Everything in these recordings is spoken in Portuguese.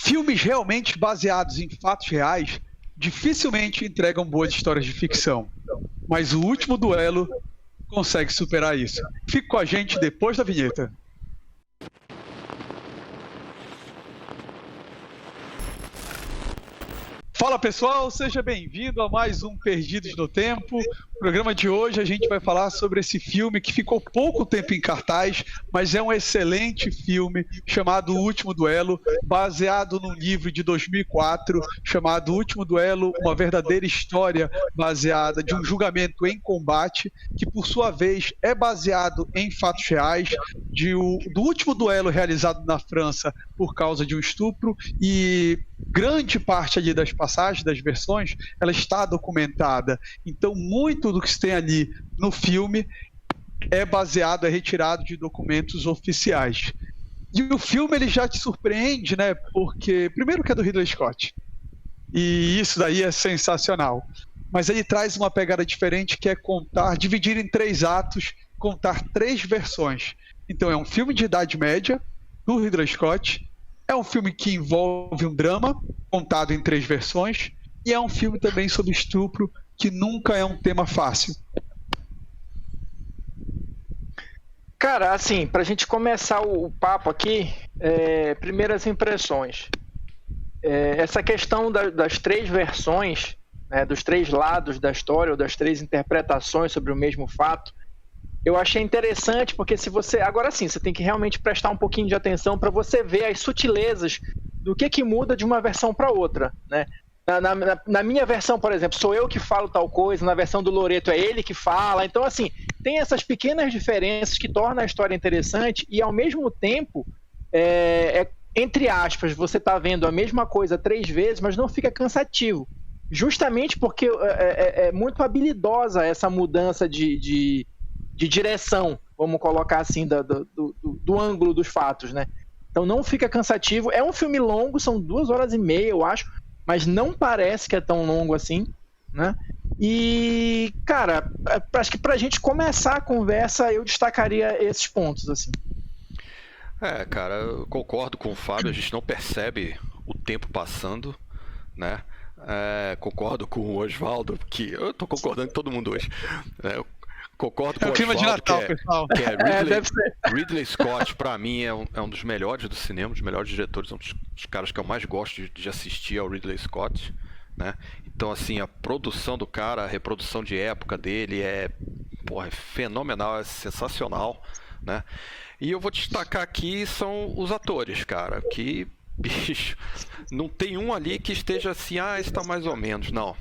Filmes realmente baseados em fatos reais dificilmente entregam boas histórias de ficção, mas O Último Duelo consegue superar isso. Fique com a gente depois da vinheta. Fala pessoal, seja bem-vindo a mais um Perdidos no Tempo. No programa de hoje a gente vai falar sobre esse filme que ficou pouco tempo em cartaz, mas é um excelente filme chamado O Último Duelo, baseado num livro de 2004 chamado O Último Duelo, uma verdadeira história baseada de um julgamento em combate, que por sua vez é baseado em fatos reais, do último duelo realizado na França por causa de um estupro, e grande parte ali das passagens, das versões, ela está documentada. Então, muito do que se tem ali no filme é baseado, é retirado de documentos oficiais. E o filme ele já te surpreende, né? Porque, primeiro que é do Ridley Scott, e isso daí é sensacional. Mas ele traz uma pegada diferente, que é dividir em 3 atos, contar 3 versões. Então, é um filme de Idade Média, do Ridley Scott. É um filme que envolve um drama, contado em 3 versões, e é um filme também sobre estupro, que nunca é um tema fácil. Cara, assim, pra gente começar o papo aqui, primeiras impressões. Essa questão das 3 versões, né, dos 3 lados da história, ou das 3 interpretações sobre o mesmo fato, eu achei interessante, porque agora sim, você tem que realmente prestar um pouquinho de atenção para você ver as sutilezas do que muda de uma versão para outra, né? Na minha versão, por exemplo, sou eu que falo tal coisa, na versão do Loreto é ele que fala. Então, assim, tem essas pequenas diferenças que tornam a história interessante e, ao mesmo tempo, entre aspas, você está vendo a mesma coisa 3 vezes, mas não fica cansativo. Justamente porque é muito habilidosa essa mudança de direção, vamos colocar assim, do ângulo dos fatos, né? Então não fica cansativo. É um filme longo, são 2 horas e meia, eu acho, mas não parece que é tão longo assim, né? E, cara, acho que pra gente começar a conversa, eu destacaria esses pontos, assim. Cara, eu concordo com o Fábio, a gente não percebe o tempo passando, né? Concordo com o Osvaldo, que eu tô concordando com todo mundo hoje. Concordo com o clima de Natal, pessoal. Ridley Scott, pra mim, é um dos melhores do cinema, um dos melhores diretores, um dos caras que eu mais gosto de assistir ao Ridley Scott, né? Então, assim, a produção do cara, a reprodução de época dele é fenomenal, é sensacional, né? E eu vou destacar aqui são os atores, cara, que, bicho, não tem um ali que esteja assim, esse tá mais ou menos, não.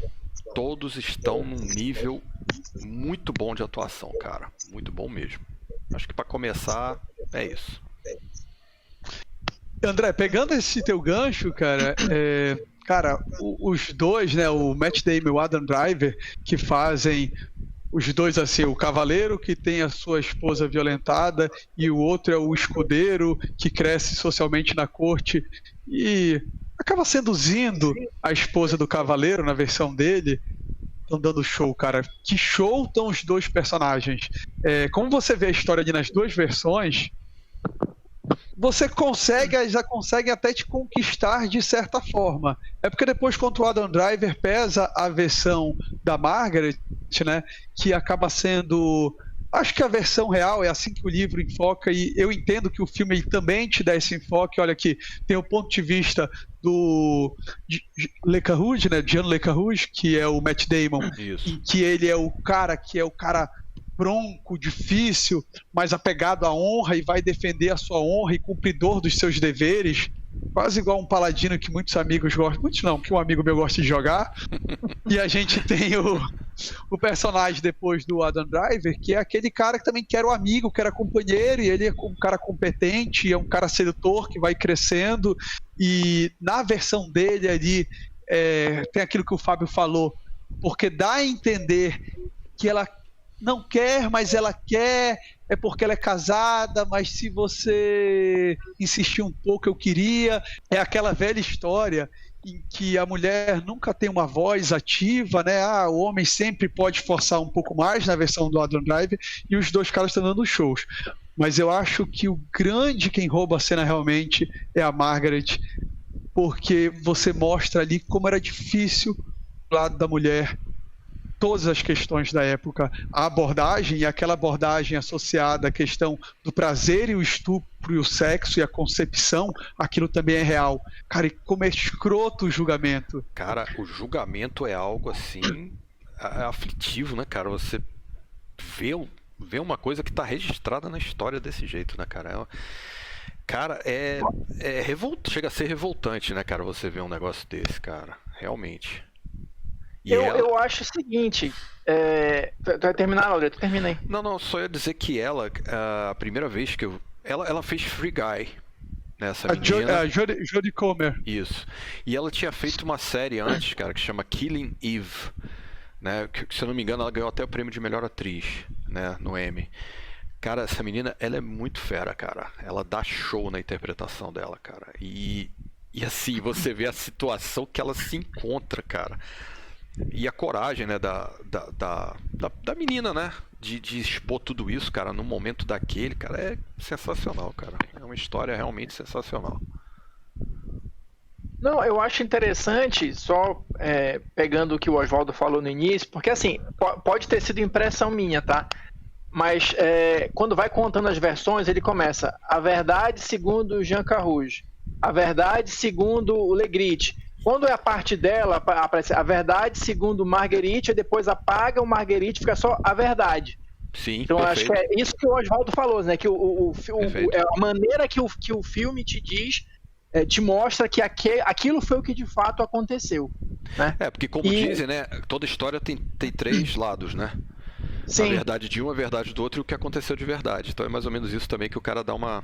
Todos estão num nível muito bom de atuação, cara. Muito bom mesmo. Acho que para começar, é isso. André, pegando esse teu gancho, cara, os dois, né, o Matt Damon e o Adam Driver, que fazem os dois assim, o cavaleiro que tem a sua esposa violentada e o outro é o escudeiro que cresce socialmente na corte e acaba seduzindo a esposa do cavaleiro na versão dele. Estão dando show, cara. Que show estão os 2 personagens. Como você vê a história ali nas 2 versões, você já consegue até te conquistar de certa forma. É porque depois, contra o Adam Driver, pesa a versão da Margaret, né, que acaba sendo... Acho que a versão real é assim que o livro enfoca, e eu entendo que o filme também te dá esse enfoque. Olha aqui, tem o ponto de vista do Le Carrouge, né, Jean Le Carrouge, que é o Matt Damon, em que ele é o cara bronco, difícil, mas apegado à honra e vai defender a sua honra e cumpridor dos seus deveres, quase igual um paladino que muitos amigos gostam, muitos não, que um amigo meu gosta de jogar. E a gente tem o personagem depois do Adam Driver, que é aquele cara que também quer o amigo, quer a companheiro, e ele é um cara competente, é um cara sedutor que vai crescendo, e na versão dele ali tem aquilo que o Fábio falou, porque dá a entender que ela não quer, mas ela quer, é porque ela é casada, mas se você insistir um pouco, eu queria. É aquela velha história em que a mulher nunca tem uma voz ativa, né? O homem sempre pode forçar um pouco mais na versão do Adam Driver, e os 2 caras estão dando shows. Mas eu acho que quem rouba a cena realmente é a Margaret. porque você mostra ali como era difícil do lado da mulher, todas as questões da época, a abordagem e aquela abordagem associada à questão do prazer e o estupro e o sexo e a concepção, aquilo também é real. Cara, e como é escroto o julgamento. Cara, o julgamento é algo assim aflitivo, né, cara? Você vê uma coisa que tá registrada na história desse jeito, né, cara? Cara, chega a ser revoltante, né, cara, você ver um negócio desse, cara. Realmente. Eu acho o seguinte, tu vai terminar, Laureto? Termina aí. Não, só ia dizer que ela, a primeira vez que ela fez Free Guy, né, essa menina. A Jodie Comer. Isso. E ela tinha feito uma série antes, cara, que chama Killing Eve, né, que, se eu não me engano, ela ganhou até o prêmio de melhor atriz, né, no Emmy. Cara, essa menina, ela é muito fera, cara. Ela dá show na interpretação dela, cara. E assim, você vê a situação que ela se encontra, cara. E a coragem, né, da menina, né, de expor tudo isso, cara, num momento daquele, cara, é sensacional, cara. É uma história realmente sensacional. Não, eu acho interessante, só pegando o que o Oswaldo falou no início, porque assim, pode ter sido impressão minha, tá? Mas quando vai contando as versões, ele começa a verdade segundo Jean Carrouge, a verdade segundo o Legrit. Quando é a parte dela, aparece a verdade segundo Marguerite, e depois apaga o Marguerite, fica só a verdade. Sim, então perfeito. Acho que é isso que o Oswaldo falou, né? Que a maneira que o filme te diz, te mostra que aquilo foi o que de fato aconteceu. Né? Porque como dizem, né? Toda história tem três lados, né? Sim. A verdade de um, a verdade do outro e o que aconteceu de verdade. Então é mais ou menos isso também que o cara dá uma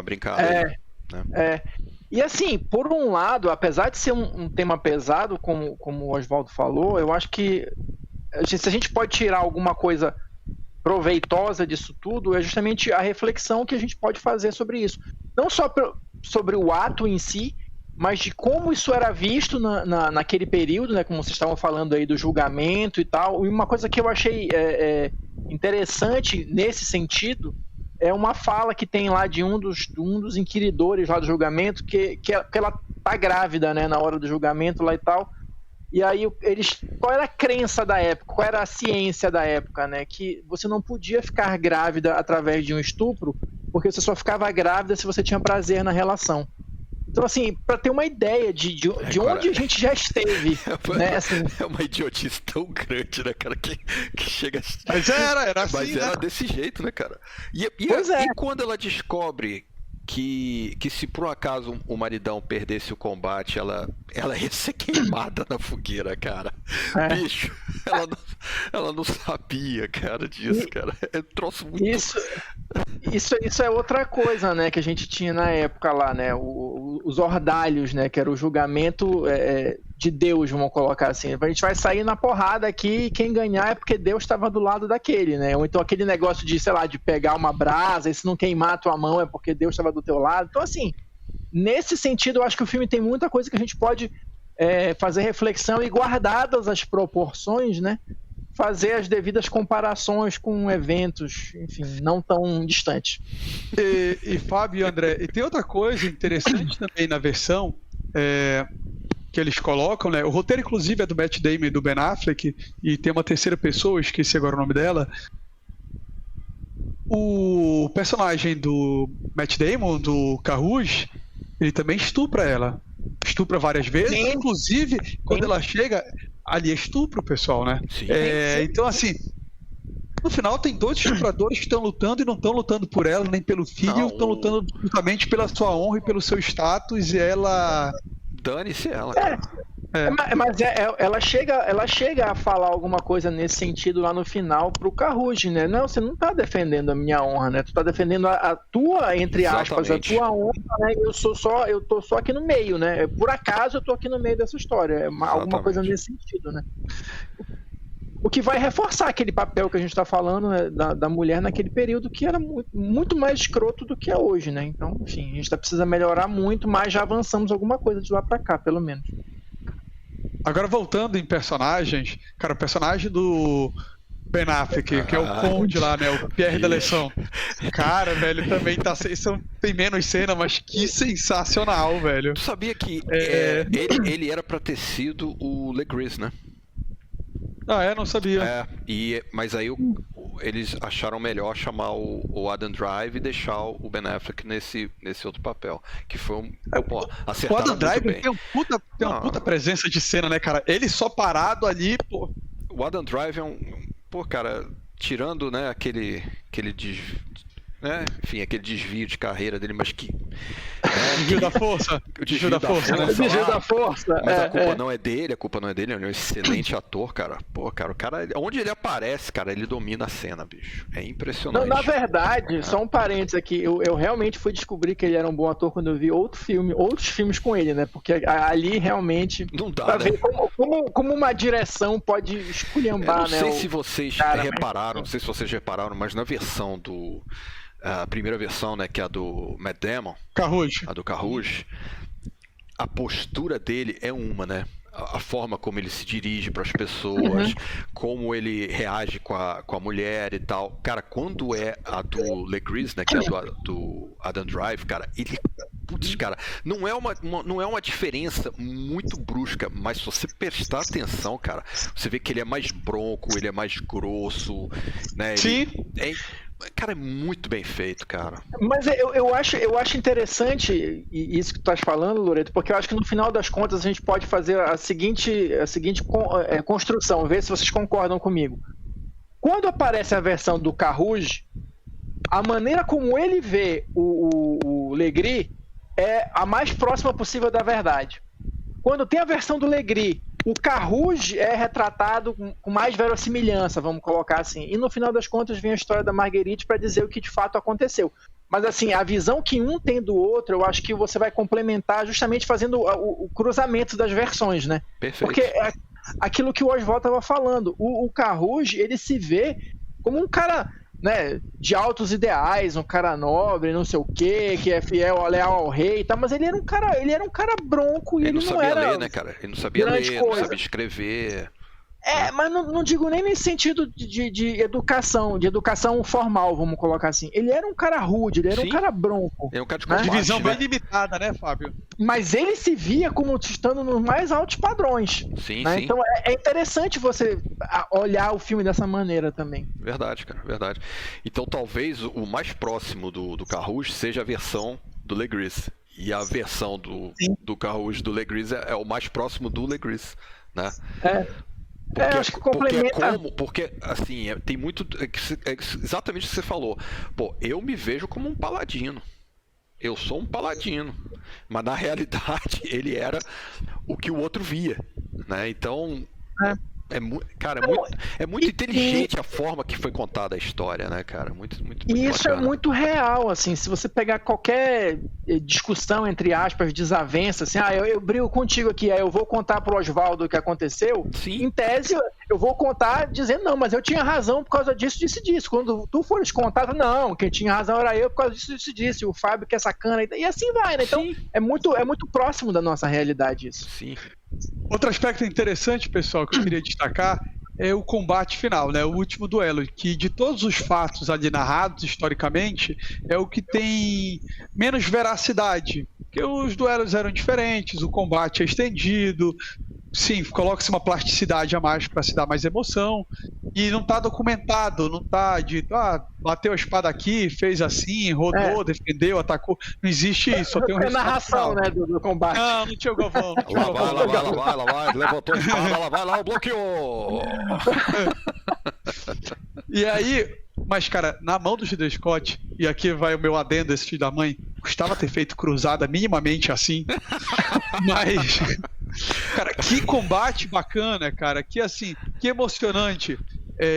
brincada. Né? E assim, por um lado, apesar de ser um tema pesado, como o Oswaldo falou, eu acho que se a gente pode tirar alguma coisa proveitosa disso tudo, é justamente a reflexão que a gente pode fazer sobre isso. Não só sobre o ato em si, mas de como isso era visto naquele período, né, como vocês estavam falando aí do julgamento e tal. E uma coisa que eu achei interessante nesse sentido é uma fala que tem lá de um dos inquiridores lá do julgamento, que ela tá grávida, né, na hora do julgamento lá e tal. E aí qual era a crença da época, qual era a ciência da época, né, que você não podia ficar grávida através de um estupro, porque você só ficava grávida se você tinha prazer na relação. Então, assim, para ter uma ideia de onde a gente já esteve, né? Assim, é uma idiotice tão grande, né, cara, que chega... Mas era assim, mas era desse jeito, né, cara? E quando ela descobre que se por um acaso o maridão perdesse o combate, ela ia ser queimada na fogueira, cara. Bicho, ela não sabia, cara, disso, cara. É um troço muito... Isso é outra coisa, né, que a gente tinha na época lá, né, os ordalhos, né, que era o julgamento de Deus, vamos colocar assim. A gente vai sair na porrada aqui e quem ganhar é porque Deus estava do lado daquele, né, ou então aquele negócio de, sei lá, de pegar uma brasa e se não queimar a tua mão é porque Deus estava do teu lado. Então, assim, nesse sentido, eu acho que o filme tem muita coisa que a gente pode fazer reflexão e, guardadas as proporções, né, fazer as devidas comparações com eventos, enfim, não tão distantes. E Fábio e André, e tem outra coisa interessante também na versão que eles colocam, né? O roteiro, inclusive, é do Matt Damon e do Ben Affleck, e tem uma terceira pessoa, esqueci agora o nome dela. O personagem do Matt Damon, do Carrouge, ele também estupra ela. Estupra várias vezes, sim. Inclusive, quando ela chega, ali é estupro, pessoal, né? Sim. Então, assim, no final tem dois estupradores que estão lutando e não estão lutando por ela, nem pelo filho, estão lutando justamente pela sua honra e pelo seu status, e ela... Dane-se ela, cara. Mas ela chega a falar alguma coisa nesse sentido lá no final pro Carrouge, né? Não, você não tá defendendo a minha honra, né? Tu tá defendendo a tua, entre aspas, a tua honra, né? Eu tô só aqui no meio, né? Por acaso eu tô aqui no meio dessa história. Alguma coisa nesse sentido, né? O que vai reforçar aquele papel que a gente tá falando, né, da mulher naquele período, que era muito mais escroto do que é hoje, né? Então, enfim, a gente precisa melhorar muito, mas já avançamos alguma coisa de lá pra cá, pelo menos. Agora, voltando em personagens, cara, o personagem do Ben Affleck, que é o Conde lá, né? O Pierre da Leção. Cara, velho, também tá. Tem menos cena, mas que sensacional, velho. Tu sabia que ele era pra ter sido o Legris, né? Ah, não sabia. Mas aí eles acharam melhor chamar o Adam Drive e deixar o Ben Affleck nesse outro papel. Que foi acertaram o Adam Drive muito bem. tem uma puta presença de cena, né, cara? Ele só parado ali, pô. O Adam Drive é pô, cara, tirando, né, aquele aquele desvio de carreira dele, mas que... Desvio da força. O desvio da força, né? Desvio da força. Mas a culpa não é dele, ele é um excelente ator, cara. Pô, cara, o cara, onde ele aparece, cara, ele domina a cena, bicho. É impressionante. Não, na verdade, só um parênteses aqui, eu realmente fui descobrir que ele era um bom ator quando eu vi outros filmes com ele, né? Porque ali realmente... Não dá, pra né? ver como uma direção pode esculhambar, né? Não sei se vocês repararam, mas na versão a primeira versão, né, que é a do Matt Damon, a do Carrouge, a postura dele é né? A forma como ele se dirige para as pessoas, como ele reage com a mulher e tal. Cara, quando é a do Legris, né, que é a do Adam Drive, cara, ele... Putz, cara, não é uma diferença muito brusca, mas se você prestar atenção, cara, você vê que ele é mais bronco, ele é mais grosso, né? Sim. Cara, é muito bem feito, cara. Mas eu acho interessante isso que tu estás falando, Loreto, porque eu acho que no final das contas a gente pode fazer a seguinte construção, ver se vocês concordam comigo. Quando aparece a versão do Carrouge, a maneira como ele vê o Legris é a mais próxima possível da verdade. Quando tem a versão do Legris, o Carrouge é retratado com mais verossimilhança, vamos colocar assim. E no final das contas vem a história da Marguerite para dizer o que de fato aconteceu. Mas assim, a visão que um tem do outro, eu acho que você vai complementar justamente fazendo o cruzamento das versões, né? Perfeito. Porque é aquilo que o Oswald estava falando. O Carrouge, ele se vê como um cara, né, de altos ideais, um cara nobre, não sei o quê, que é fiel, leal ao rei e tal, mas ele era um cara bronco e ele não era ler, né, cara? Ele não sabia ler, não sabia escrever. Mas não digo nem nesse sentido de educação formal, vamos colocar assim. Ele era um cara rude, ele era um cara bronco. É um cara de combate, visão bem limitada, né, Fábio? Mas ele se via como estando nos mais altos padrões. Sim, né? sim. Então é interessante você olhar o filme dessa maneira também. Verdade, cara, verdade. Então talvez o mais próximo do Carrouge seja a versão do Legris. E a versão do Carrouge do Legris é o mais próximo do Legris, né? Acho que complementa. Porque assim, tem muito. Exatamente o que você falou. Pô, eu me vejo como um paladino. Eu sou um paladino. Mas na realidade, ele era o que o outro via. Né? Então. É muito inteligente a forma que foi contada a história, né, cara? Muito e isso bacana. É muito real, assim, se você pegar qualquer discussão, entre aspas, desavença, assim, eu brigo contigo aqui, aí eu vou contar pro Oswaldo o que aconteceu, Sim. Em tese, eu vou contar dizendo, não, mas eu tinha razão por causa disso, disso. Quando tu fores contar, não, quem tinha razão era eu por causa disso, e o Fábio que é sacana, e assim vai, né? Então, é muito próximo da nossa realidade isso. Sim. Outro aspecto interessante, pessoal, que eu queria destacar é o combate final, né? O último duelo, que de todos os fatos ali narrados historicamente, é o que tem menos veracidade. Porque os duelos eram diferentes, o combate é estendido, sim, coloca-se uma plasticidade a mais para se dar mais emoção, e não está documentado, não está dito, bateu a espada aqui, fez assim, rodou, defendeu, atacou, não existe isso, só tem um resultado narração, final. Né, do combate. Não tinha o Galvão. Lá vai, levantou a espada, lá vai, bloqueou! E aí, mas cara, na mão do Ridley Scott, e aqui vai o meu adendo, esse filho da mãe, custava ter feito cruzada minimamente assim, mas... Cara, que combate bacana, cara, que assim, que emocionante.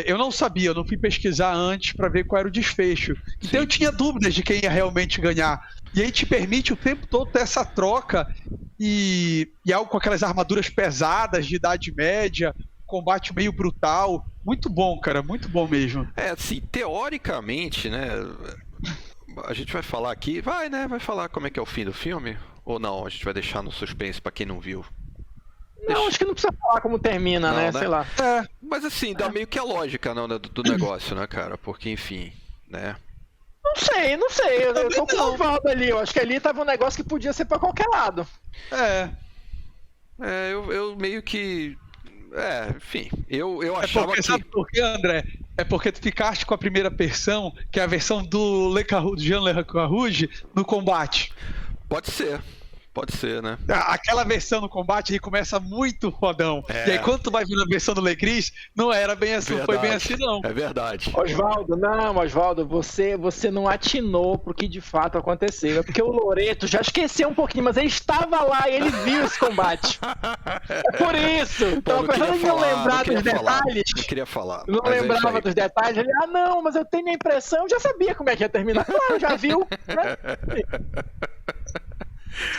Eu não sabia, eu não fui pesquisar antes para ver qual era o desfecho. Então eu tinha dúvidas de quem ia realmente ganhar. E aí te permite o tempo todo ter essa troca e algo com aquelas armaduras pesadas de Idade Média, combate meio brutal. Muito bom, cara, muito bom mesmo. Assim, teoricamente, né, a gente vai falar aqui, vai falar como é que é o fim do filme? Ou não, a gente vai deixar no suspense para quem não viu? Não, acho que não precisa falar como termina, né? Sei lá. Mas assim, dá meio que a lógica, não, né, do negócio, né, cara? Porque, enfim, né? Não sei. Eu tô com o Oswaldo ali. Eu acho que ali tava um negócio que podia ser pra qualquer lado. Eu meio que... enfim, eu achava que... Sabe por quê, André? É porque tu ficaste com a primeira versão, que é a versão do Jean Le Carrouge no combate. Pode ser, né? Aquela versão no combate aí começa muito rodão. E aí quando tu vai vir na versão do Legris, não era bem assim, não foi bem assim não. É verdade. Oswaldo, você não atinou pro que de fato aconteceu. É porque o Loreto já esqueceu um pouquinho, mas ele estava lá e ele viu esse combate. É por isso. Pô, Apesar de não lembrar dos detalhes. Não queria falar. Não lembrava dos detalhes. Ele, não, mas eu tenho a impressão, eu já sabia como é que ia terminar. Claro, já viu. Né?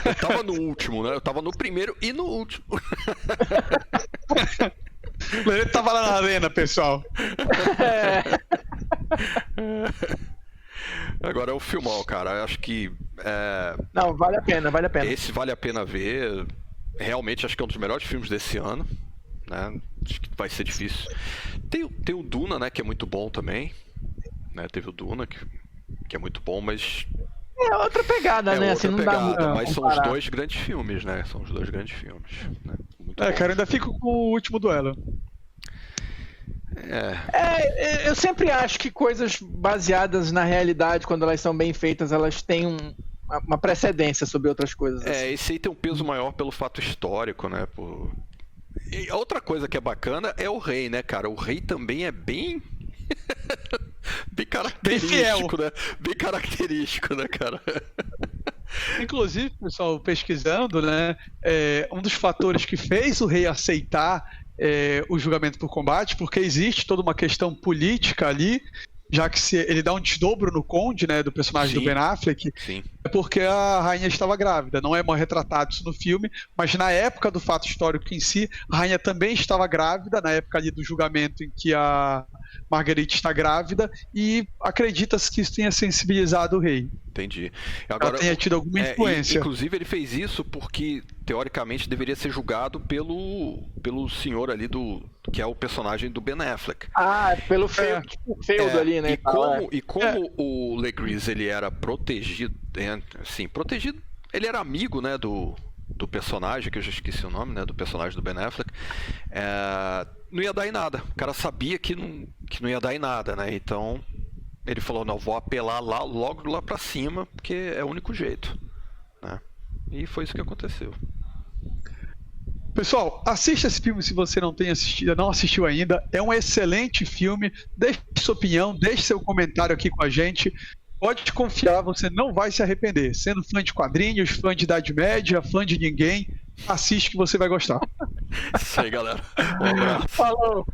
Eu tava no último, né? Eu tava no primeiro e no último. O Loreto tava lá na arena, pessoal. Agora é o filmão, cara. Eu acho que... Não, vale a pena. Esse vale a pena ver. Realmente acho que é um dos melhores filmes desse ano, né? Acho que vai ser difícil. Tem o Duna, né? Que é muito bom também, né? Teve o Duna, que é muito bom, mas... É outra pegada, né? Assim, não dá muito mas são os dois grandes filmes, né? São os dois grandes filmes. Né? Cara, ainda fico com o Último Duelo. Eu sempre acho que coisas baseadas na realidade, quando elas são bem feitas, elas têm uma precedência sobre outras coisas. Assim. Esse aí tem um peso maior pelo fato histórico, né? E outra coisa que é bacana é o Rei, né, cara? O Rei também é bem... bem característico, né? Bem característico, né, cara? Inclusive, pessoal, pesquisando, né? Um dos fatores que fez o rei aceitar o julgamento por combate, porque existe toda uma questão política ali, já que ele dá um desdobro no Conde, né, do personagem do Ben Affleck, é porque a rainha estava grávida. Não é mal retratado isso no filme, mas na época do fato histórico em si, a rainha também estava grávida, na época ali do julgamento em que a Marguerite está grávida, e acredita-se que isso tenha sensibilizado o rei. Entendi. Agora, tenha tido alguma influência. Inclusive ele fez isso porque, teoricamente, deveria ser julgado pelo senhor ali que é o personagem do Ben Affleck. Pelo feudo ali, né? E como o Legris, ele era protegido, ele era amigo, né, do personagem, que eu já esqueci o nome, né, do personagem do Ben Affleck, não ia dar em nada. O cara sabia que não ia dar em nada, né? Então ele falou, não, vou apelar logo lá pra cima, porque é o único jeito, né? E foi isso que aconteceu. Pessoal, assista esse filme se você não assistiu ainda. É um excelente filme. Deixe sua opinião, deixe seu comentário aqui com a gente. Pode confiar, você não vai se arrepender. Sendo fã de quadrinhos, fã de Idade Média, fã de ninguém, assiste que você vai gostar. Isso aí, galera. Um abraço. Falou!